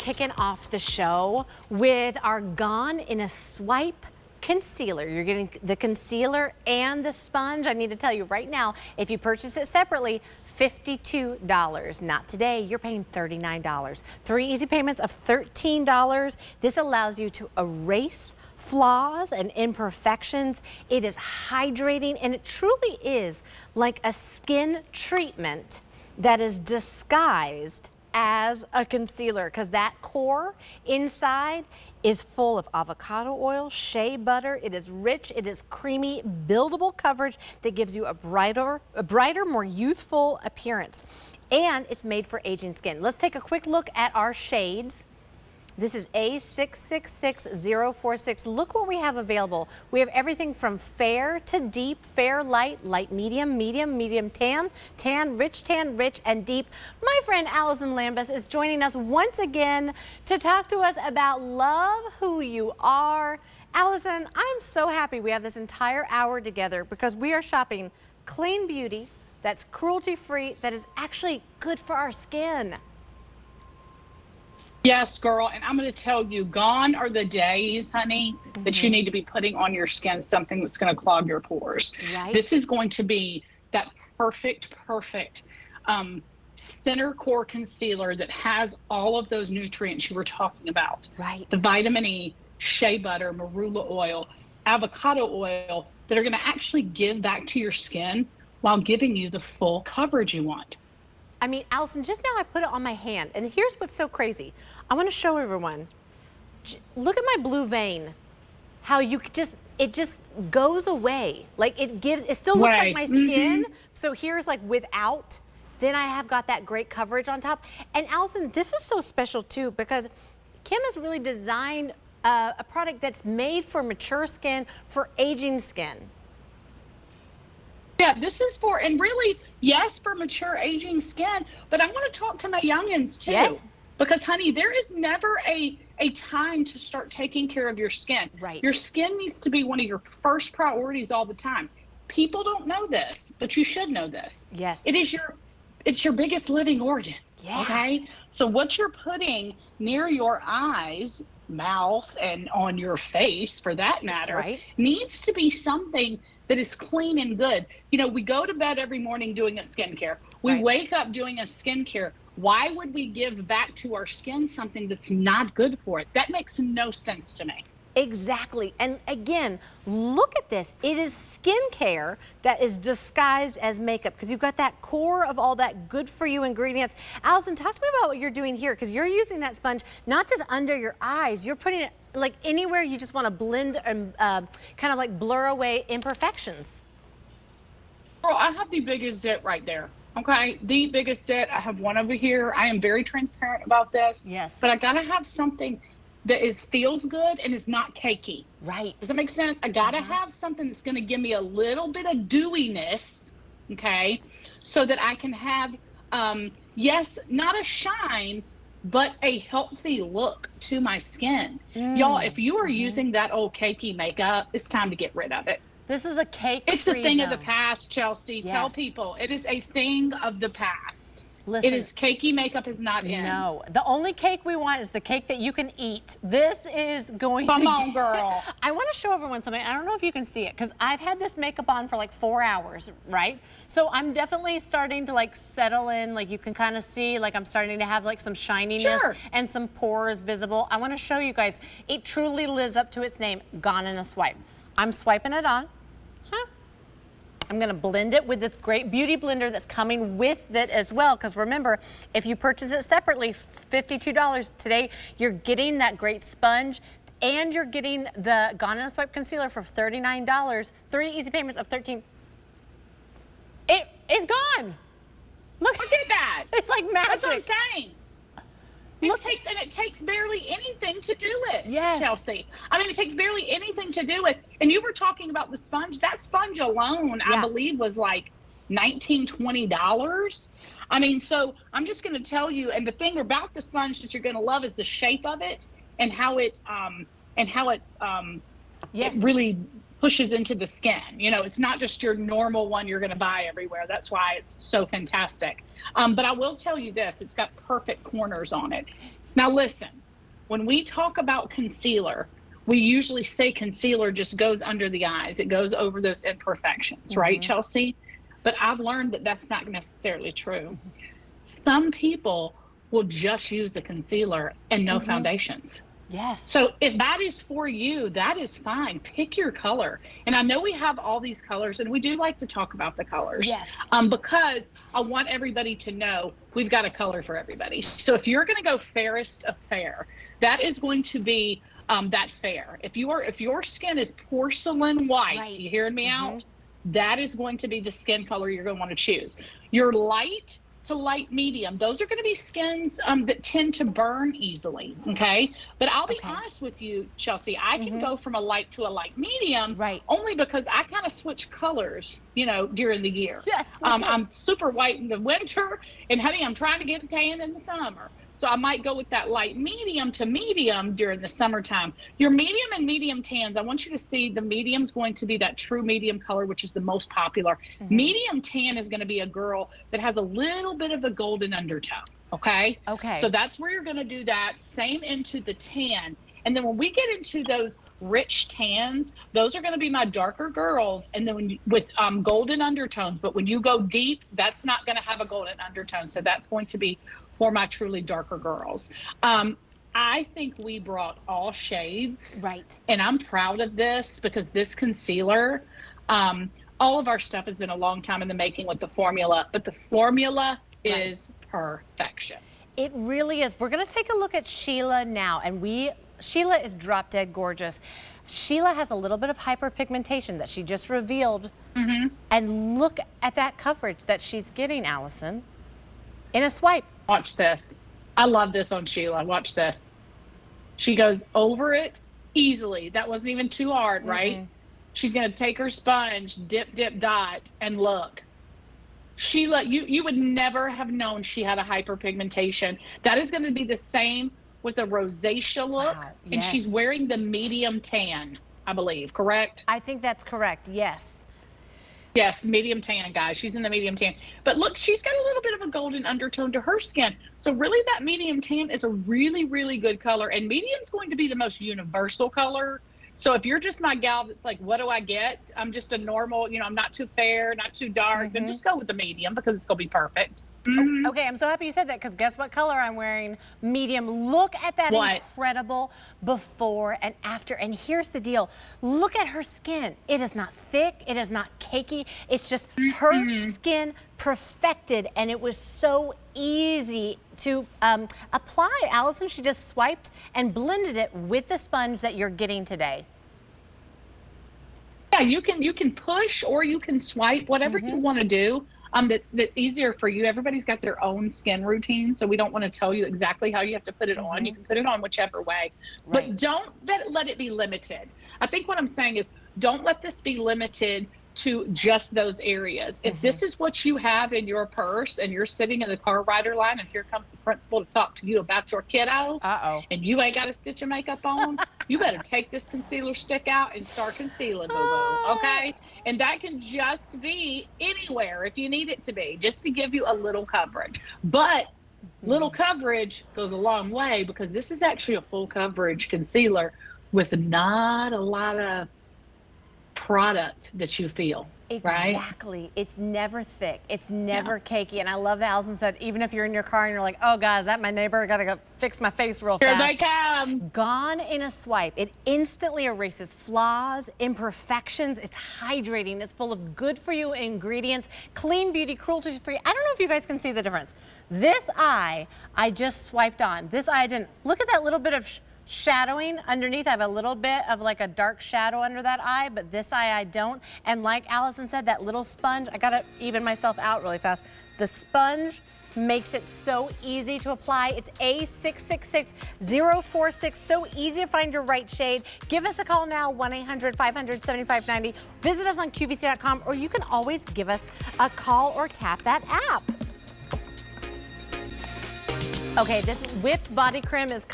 kicking off the show with our Gone in a Swipe concealer. You're getting the concealer and the sponge. I need to tell you right now, if you purchase it separately, $52. Not today, you're paying $39. 3 easy payments of $13. This allows you to erase flaws and imperfections. It is hydrating, and it truly is like a skin treatment that is disguised as a concealer, because that core inside is full of avocado oil, shea butter. It is rich, it is creamy, buildable coverage that gives you a brighter, more youthful appearance. And it's made for aging skin. Let's take a quick look at our shades. This is A666046. Look what we have available. We have everything from fair to deep, fair, light, light medium, medium, medium tan, tan, rich, and deep. My friend Allison Lambus is joining us once again to talk to us about Love Who You Are. Allison, I'm so happy we have this entire hour together because we are shopping clean beauty that's cruelty-free, that is actually good for our skin. Yes, girl, and I'm going to tell you, gone are the days, honey, that you need to be putting on your skin something that's going to clog your pores. Right. This is going to be that perfect center core concealer that has all of those nutrients you were talking about. Right. The vitamin E, shea butter, marula oil, avocado oil that are going to actually give back to your skin while giving you the full coverage you want. I mean, Allison, just now I put it on my hand, and here's what's so crazy. I want to show everyone. Look at my blue vein. How you just, it just goes away. Like it still looks like my skin. So here's like without, then I have got that great coverage on top. And Allison, this is so special too, because Kim has really designed a product that's made for mature skin, for aging skin. Yeah, this is for, and really, yes, for mature aging skin, but I want to talk to my youngins too. Yes. Because, honey, there is never a time to start taking care of your skin. Right. Your skin needs to be one of your first priorities all the time. People don't know this, but you should know this. Yes. It's your biggest living organ. Yeah. Okay? So what you're putting near your eyes, mouth, and on your face, for that matter, right, needs to be something that is clean and good. You know, we go to bed every morning doing a skincare. We right, wake up doing a skincare. Why would we give back to our skin something that's not good for it? That makes no sense to me. Exactly. And again, look at this. It is skincare that is disguised as makeup, because you've got that core of all that good for you ingredients. Allison, talk to me about what you're doing here, because you're using that sponge not just under your eyes, you're putting it like anywhere you just want to blend and kind of like blur away imperfections. Girl, I have the biggest dent right there. Okay, the biggest dent. I have one over here. I am very transparent about this. Yes. But I gotta have something that feels good and is not cakey. Right. Does that make sense? I gotta have something that's gonna give me a little bit of dewiness, okay, so that I can have, yes, not a shine, but a healthy look to my skin. Y'all, if you are using that old cakey makeup, it's time to get rid of it. This is a cake-free It's a thing zone. of the past, Chelsea. Yes. Tell people it is a thing of the past. Listen, it is cakey makeup is not in. No, the only cake we want is the cake that you can eat. This is going Come to on, girl. I want to show everyone something. I don't know if you can see it, because I've had this makeup on for like 4 hours, right? So I'm definitely starting to like settle in. Like you can kind of see, like I'm starting to have like some shininess and some pores visible. I want to show you guys. It truly lives up to its name, Gone in a Swipe. I'm swiping it on. I'm going to blend it with this great beauty blender that's coming with it as well, because remember, if you purchase it separately, $52 today, you're getting that great sponge and you're getting the Gone in a Swipe concealer for $39. 3 easy payments of $13. It is gone. Look at that. It's like magic. That's what I'm saying. It takes barely anything to do it, yes, Chelsea. I mean, it takes barely anything to do it. And you were talking about the sponge. That sponge alone, I believe, was like $19, $20. I mean, so I'm just going to tell you, and the thing about the sponge that you're going to love is the shape of it and how it it really pushes into the skin. You know, it's not just your normal one you're going to buy everywhere. That's why it's so fantastic. But I will tell you this, it's got perfect corners on it. Now listen, when we talk about concealer, we usually say concealer just goes under the eyes. It goes over those imperfections, right, Chelsea? But I've learned that that's not necessarily true. Some people will just use the concealer and no foundations. Yes. So if that is for you, that is fine. Pick your color. And I know we have all these colors, and we do like to talk about the colors. Yes. Because I want everybody to know we've got a color for everybody. So if you're going to go fairest of fair, that is going to be that fair. If your skin is porcelain white, you hearing me out? That is going to be the skin color you're going to want to choose. Your light to light medium, those are going to be skins that tend to burn easily, okay? But I'll be honest with you, Chelsea, I can go from a light to a light medium only because I kind of switch colors, you know, during the year. Yes. I'm super white in the winter, and honey, I'm trying to get a tan in the summer. So I might go with that light medium to medium during the summertime. Your medium and medium tans, I want you to see the medium's going to be that true medium color, which is the most popular. Medium tan is going to be a girl that has a little bit of a golden undertone, okay? Okay. So that's where you're going to do that. Same into the tan. And then when we get into those rich tans, those are going to be my darker girls, and then with golden undertones. But when you go deep, that's not going to have a golden undertone. So that's going to be for my truly darker girls. I think we brought all shades. Right. And I'm proud of this because this concealer, all of our stuff has been a long time in the making with the formula, but the formula is perfection. It really is. We're going to take a look at Sheila now, and Sheila is drop dead gorgeous. Sheila has a little bit of hyperpigmentation that she just revealed. And look at that coverage that she's getting, Allison, in a swipe. Watch this. I love this on Sheila. Watch this. She goes over it easily. That wasn't even too hard, right? She's going to take her sponge, dip, dip, dot, and look. Sheila, you would never have known she had a hyperpigmentation. That is going to be the same with a rosacea look. Wow, and she's wearing the medium tan, I believe, correct? I think that's correct, yes. Yes, medium tan, guys. She's in the medium tan. But look, she's got a little bit of a golden undertone to her skin. So really that medium tan is a really, really good color. And medium's going to be the most universal color. So if you're just my gal that's like, what do I get? I'm just a normal, you know, I'm not too fair, not too dark. Then just go with the medium because it's going to be perfect. Okay, I'm so happy you said that because guess what color I'm wearing? Medium. Look at that incredible before and after. And here's the deal. Look at her skin. It is not thick. It is not cakey. It's just her skin perfected. And it was so easy to apply. Allison, she just swiped and blended it with the sponge that you're getting today. Yeah, you can push or you can swipe, whatever you want to do. That's easier for you. Everybody's got their own skin routine, so we don't want to tell you exactly how you have to put it on. You can put it on whichever way, but don't let it be limited. I think what I'm saying is don't let this be limited to just those areas. If this is what you have in your purse and you're sitting in the car rider line and here comes the principal to talk to you about your kiddo and you ain't got a stitch of makeup on, you better take this concealer stick out and start concealing, boo-boo, okay? And that can just be anywhere if you need it to be, just to give you a little coverage. But little coverage goes a long way because this is actually a full coverage concealer with not a lot of product that you feel, right? Exactly. It's never thick. It's never cakey. And I love that Allison said, even if you're in your car and you're like, oh, guys, that my neighbor, got to go fix my face real fast. Here they come. Gone in a swipe. It instantly erases flaws, imperfections. It's hydrating. It's full of good for you ingredients, clean beauty, cruelty free. I don't know if you guys can see the difference. This eye, I just swiped on. This eye, I didn't. Look at that little bit of shadowing underneath. I have a little bit of like a dark shadow under that eye, but this eye I don't. And like Allison said, that little sponge, I gotta even myself out really fast. The sponge makes it so easy to apply. It's A666046, so easy to find your right shade. Give us a call now, 1-800-500-7590. Visit us on QVC.com, or you can always give us a call or tap that app. Okay, this whipped body cream is